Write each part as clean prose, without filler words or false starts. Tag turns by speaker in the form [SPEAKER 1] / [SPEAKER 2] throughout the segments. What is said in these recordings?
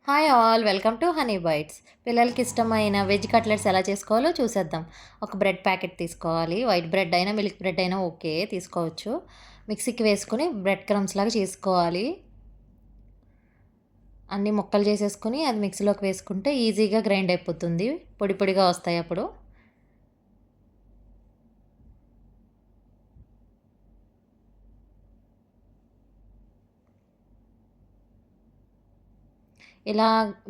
[SPEAKER 1] Hi all, welcome to Honey Bites. పిల్లలకి ఇష్టమైన veg cutlets ఎలా చేసుకోవాలో చూసేద్దాం. ఒక బ్రెడ్ ప్యాకెట్ తీసుకోవాలి. వైట్ బ్రెడ్ అయినా మిల్క్ బ్రెడ్ అయినా ఓకే, తీసుకోవచ్చు. మిక్సీకి వేసుకుని బ్రెడ్ క్రమ్స్ లాగా చేసుకోవాలి. అన్ని ముక్కలు చేసేసుకుని అది మిక్సీలోకి వేసుకుంటే ఈజీగా గ్రైండ్ అయిపోతుంది, పొడి పొడిగా వస్తాయి అప్పుడు. ఇలా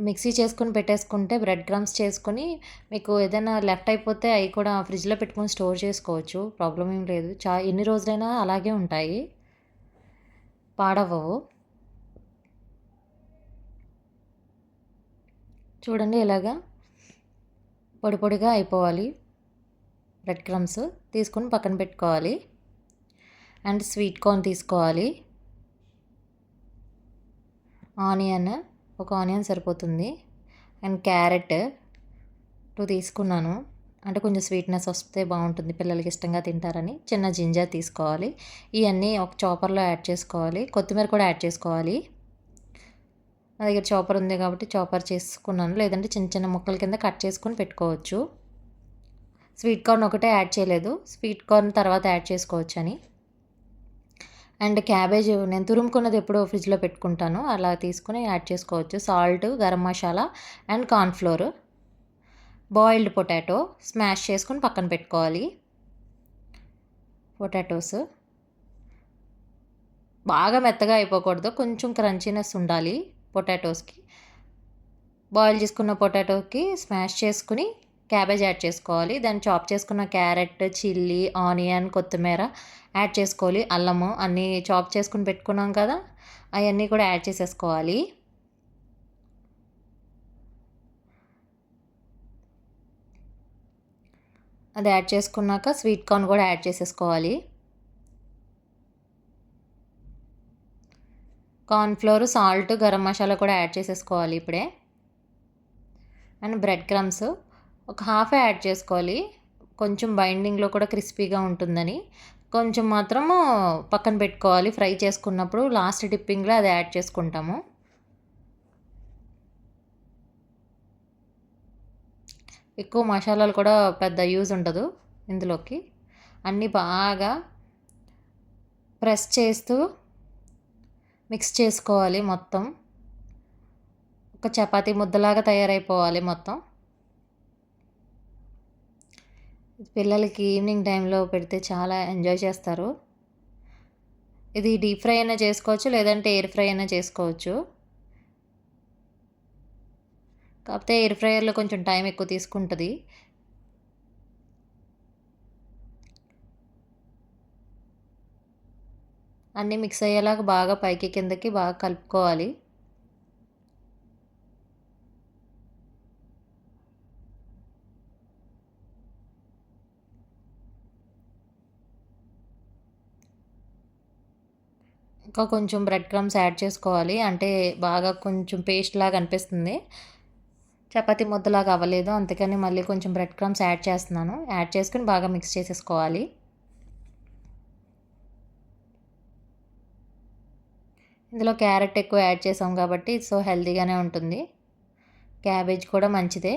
[SPEAKER 1] మిక్సీ చేసుకొని పెట్టేసుకుంటే బ్రెడ్ క్రమ్స్ చేసుకొని మీకు ఏదైనా లెఫ్ట్ అయిపోతే అవి కూడా ఫ్రిడ్జ్లో పెట్టుకొని స్టోర్ చేసుకోవచ్చు. ప్రాబ్లం ఏం లేదు. ఎన్ని రోజులైనా అలాగే ఉంటాయి, పాడవవు. చూడండి, ఇలాగా పొడి పొడిగా అయిపోవాలి. బ్రెడ్ క్రమ్స్ తీసుకుని పక్కన పెట్టుకోవాలి. అండ్ స్వీట్ కార్న్ తీసుకోవాలి. ఆనియన్, ఒక ఆనియన్ సరిపోతుంది. అండ్ క్యారెట్ 2 తీసుకున్నాను, అంటే కొంచెం స్వీట్నెస్ వస్తే బాగుంటుంది, పిల్లలకి ఇష్టంగా తింటారని. చిన్న జింజర్ తీసుకోవాలి. ఇవన్నీ ఒక చాపర్లో యాడ్ చేసుకోవాలి. కొత్తిమీర కూడా యాడ్ చేసుకోవాలి. నా దగ్గర చాపర్ ఉంది కాబట్టి చాపర్ చేసుకున్నాను, లేదంటే చిన్న చిన్న ముక్కల కింద కట్ చేసుకొని పెట్టుకోవచ్చు. స్వీట్ కార్న్ ఒకటే యాడ్ చేయలేదు, స్వీట్ కార్న్ తర్వాత యాడ్ చేసుకోవచ్చు అని. అండ్ క్యాబేజ్ నేను తురుముకున్నది ఎప్పుడో ఫ్రిడ్జ్లో పెట్టుకుంటాను, అలా తీసుకుని యాడ్ చేసుకోవచ్చు. Salt, garam masala and cornflour. Boiled potato smash చేసుకొని పక్కన పెట్టుకోవాలి. పొటాటోస్ బాగా మెత్తగా అయిపోకూడదు, కొంచెం క్రంచీనెస్ ఉండాలి పొటాటోస్కి. బాయిల్ చేసుకున్న పొటాటోకి స్మాష్ చేసుకుని క్యాబేజ్ యాడ్ చేసుకోవాలి. దాన్ని చాప్ చేసుకున్న క్యారెట్, చిల్లీ, ఆనియన్, కొత్తిమీర యాడ్ చేసుకోవాలి. అల్లము అన్నీ చాప్ చేసుకుని పెట్టుకున్నాం కదా, అవన్నీ కూడా యాడ్ చేసేసుకోవాలి. అది యాడ్ చేసుకున్నాక స్వీట్ కార్న్ కూడా యాడ్ చేసేసుకోవాలి. కార్న్ఫ్లోర్, సాల్ట్, గరం మసాలా కూడా యాడ్ చేసేసుకోవాలి ఇప్పుడే. అండ్ బ్రెడ్ క్రమ్స్ ఒక హాఫ్ యాడ్ చేసుకోవాలి, కొంచెం బైండింగ్లో కూడా క్రిస్పీగా ఉంటుందని. కొంచెం మాత్రము పక్కన పెట్టుకోవాలి, ఫ్రై చేసుకున్నప్పుడు లాస్ట్ డిప్పింగ్లో అది యాడ్ చేసుకుంటాము. ఎక్కువ మసాలాలు కూడా పెద్ద యూజ్ ఉండదు ఇందులోకి. అన్నీ బాగా ప్రెస్ చేస్తూ మిక్స్ చేసుకోవాలి. మొత్తం ఒక చపాతీ ముద్దలాగా తయారైపోవాలి మొత్తం. పిల్లలకి ఈవినింగ్ టైంలో పెడితే చాలా ఎంజాయ్ చేస్తారు. ఇది డీప్ ఫ్రై అయినా చేసుకోవచ్చు, లేదంటే ఎయిర్ ఫ్రై అయినా చేసుకోవచ్చు. కాకపోతే ఎయిర్ ఫ్రైయర్లో కొంచెం టైం ఎక్కువ తీసుకుంటుంది. అన్నీ మిక్స్ అయ్యేలాగా బాగా పైకి కిందకి బాగా కలుపుకోవాలి. ఇంకా కొంచెం బ్రెడ్ క్రమ్స్ యాడ్ చేసుకోవాలి, అంటే బాగా కొంచెం పేస్ట్ లాగా అనిపిస్తుంది, చపాతీ ముద్దలాగా అవ్వలేదు, అందుకని మళ్ళీ కొంచెం బ్రెడ్ క్రమ్స్ యాడ్ చేస్తున్నాను. యాడ్ చేసుకుని బాగా మిక్స్ చేసేసుకోవాలి. ఇందులో క్యారెట్ ఎక్కువ యాడ్ చేసాం కాబట్టి సో హెల్తీగానే ఉంటుంది. క్యాబేజ్ కూడా మంచిదే.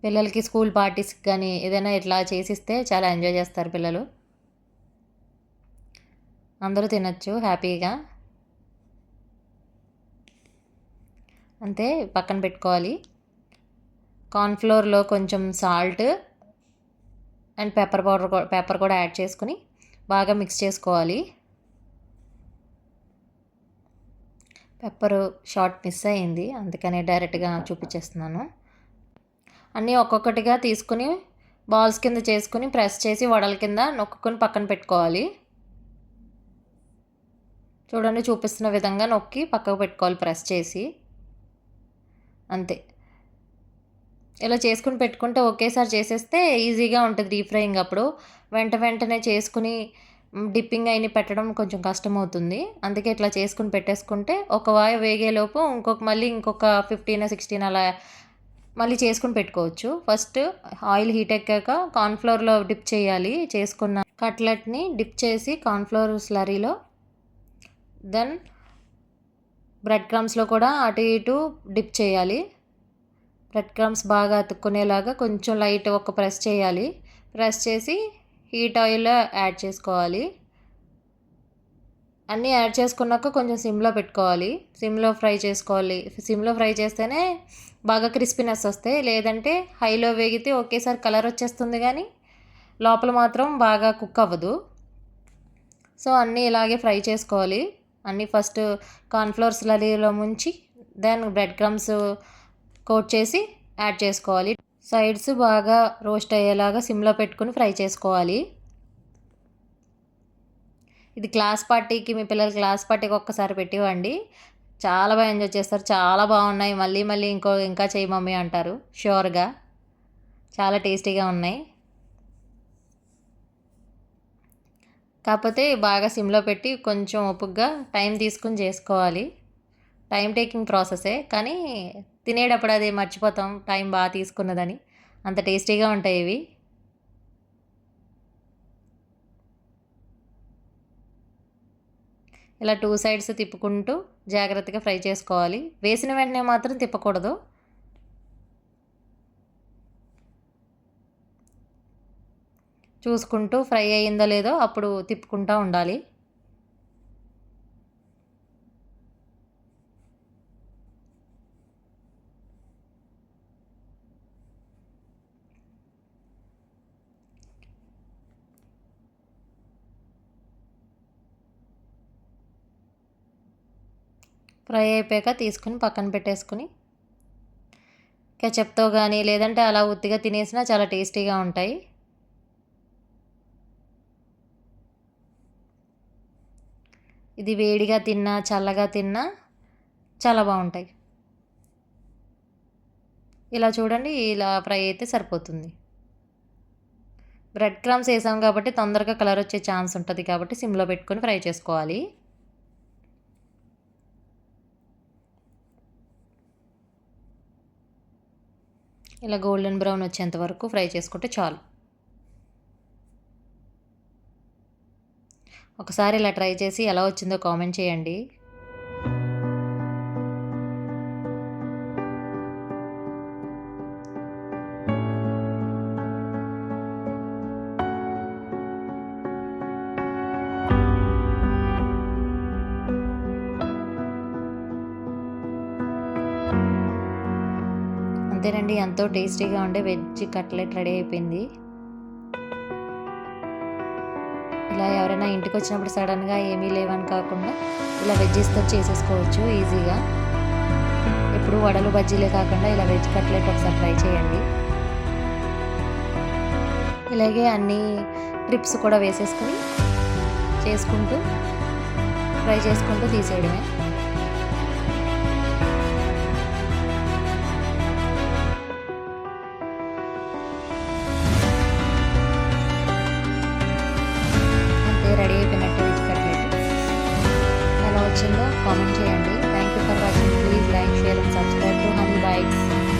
[SPEAKER 1] పిల్లలకి స్కూల్ పార్టీస్కి కానీ ఏదైనా ఇట్లా చేసిస్తే చాలా ఎంజాయ్ చేస్తారు పిల్లలు, అందరూ తినచ్చు హ్యాపీగా. అంతే, పక్కన పెట్టుకోవాలి. కార్న్ఫ్లోర్లో కొంచెం సాల్ట్ అండ్ పెప్పర్ కూడా యాడ్ చేసుకుని బాగా మిక్స్ చేసుకోవాలి. పెప్పరు షార్ట్ మిస్ అయింది, అందుకని డైరెక్ట్గా చూపించేస్తున్నాను. అన్నీ ఒక్కొక్కటిగా తీసుకుని బాల్స్ కింద చేసుకుని ప్రెస్ చేసి వడల కింద నొక్కుని పక్కన పెట్టుకోవాలి. చూడండి, చూపిస్తున్న విధంగా నొక్కి పక్కకు పెట్టుకోవాలి ప్రెస్ చేసి. అంతే, ఇలా చేసుకుని పెట్టుకుంటే ఒకేసారి చేసేస్తే ఈజీగా ఉంటుంది డీప్ ఫ్రైయింగ్. అప్పుడు వెంటనే చేసుకుని డిప్పింగ్ అయిన పెట్టడం కొంచెం కష్టమవుతుంది, అందుకే ఇట్లా చేసుకుని పెట్టేసుకుంటే ఒక వాయి వేగేలోపు ఇంకొక 15-16 అలా మళ్ళీ చేసుకుని పెట్టుకోవచ్చు. ఫస్ట్ ఆయిల్ హీట్ ఎక్కాక కార్న్ఫ్లోర్లో డిప్ చేయాలి. చేసుకున్న కట్లెట్ని డిప్ చేసి కార్న్ఫ్లోర్ స్లరీలో, దెన్ బ్రెడ్ క్రమ్స్లో కూడా అటు ఇటు డిప్ చేయాలి. బ్రెడ్ క్రమ్స్ బాగా అతుక్కునేలాగా కొంచెం లైట్ ఒక ప్రెస్ చేయాలి. ప్రెస్ చేసి హీట్ ఆయిల్ యాడ్ చేసుకోవాలి. అన్నీ యాడ్ చేసుకున్నాక కొంచెం సిమ్లో పెట్టుకోవాలి. సిమ్లో ఫ్రై చేసుకోవాలి. సిమ్లో ఫ్రై చేస్తేనే బాగా క్రిస్పీనెస్ వస్తాయి. లేదంటే హైలో వేగితే ఒకేసారి కలర్ వచ్చేస్తుంది కానీ లోపల మాత్రం బాగా కుక్ అవ్వదు. సో అన్నీ ఇలాగే ఫ్రై చేసుకోవాలి. అన్నీ ఫస్ట్ కార్న్ఫ్లోర్ స్లరీలో ముంచి దెన్ బ్రెడ్ క్రమ్స్ కోట్ చేసి యాడ్ చేసుకోవాలి. సైడ్స్ బాగా రోస్ట్ అయ్యేలాగా సిమ్లో పెట్టుకుని ఫ్రై చేసుకోవాలి. ఇది క్లాస్ పార్టీకి, మీ పిల్లల క్లాస్ పార్టీకి ఒక్కసారి పెట్టివ్వండి. చాలా బాగా ఎంజాయ్ చేస్తారు. చాలా బాగున్నాయి, మళ్ళీ మళ్ళీ ఇంకా చేయి మమ్మీ అంటారు ష్యూర్గా. చాలా టేస్టీగా ఉన్నాయి. కాకపోతే బాగా సిమ్లో పెట్టి కొంచెం ఓపికగా టైం తీసుకుని చేసుకోవాలి. టైం టేకింగ్ ప్రాసెసే, కానీ తినేటప్పుడు అది మర్చిపోతాం టైం బాగా తీసుకున్నదని. అంత టేస్టీగా ఉంటాయి ఇవి. ఇలా 2 సైడ్స్ తిప్పుకుంటూ జాగ్రత్తగా ఫ్రై చేసుకోవాలి. వేసిన వెంటనే మాత్రం తిప్పకూడదు. చూసుకుంటూ ఫ్రై అయ్యిందో లేదో అప్పుడు తిప్పుకుంటూ ఉండాలి. ఫ్రై అయిపోయాక తీసుకుని పక్కన పెట్టేసుకుని కెచప్తో కానీ లేదంటే అలా ఉత్తిగా తినేసినా చాలా టేస్టీగా ఉంటాయి. ఇది వేడిగా తిన్నా చల్లగా తిన్నా చాలా బాగుంటాయి. ఇలా చూడండి, ఇలా ఫ్రై అయితే సరిపోతుంది. బ్రెడ్ క్రమ్స్ వేసాం కాబట్టి తొందరగా కలర్ వచ్చే ఛాన్స్ ఉంటుంది కాబట్టి సిమ్లో పెట్టుకొని ఫ్రై చేసుకోవాలి. ఇలా గోల్డెన్ బ్రౌన్ వచ్చేంత వరకు ఫ్రై చేసుకుంటే చాలు. ఒకసారి ఇలా ట్రై చేసి ఎలా వచ్చిందో కామెంట్ చేయండి. అంతేనండి, ఎంతో టేస్టీగా ఉండే వెజ్ కట్లెట్ రెడీ అయిపోయింది. ఇలా ఎవరైనా ఇంటికి వచ్చినప్పుడు సడన్గా ఏమీ లేవని కాకుండా ఇలా వెజ్జెస్తో చేసేసుకోవచ్చు ఈజీగా. ఎప్పుడు వడలు బజ్జీలే కాకుండా ఇలా వెజ్ కట్లెట్ ఒకసారి ట్రై చేయండి. ఇలాగే అన్ని ట్రిప్స్ కూడా వేసేసుకొని చేసుకుంటూ ఫ్రై చేసుకుంటూ తీసేయడమే. రెడీ అయిపోయినట్టు వెజ్ కట్లెట్. ఎలా వచ్చిందో కామెంట్ చేయండి. Thank you for watching. Please like, share and subscribe to Honey bytes.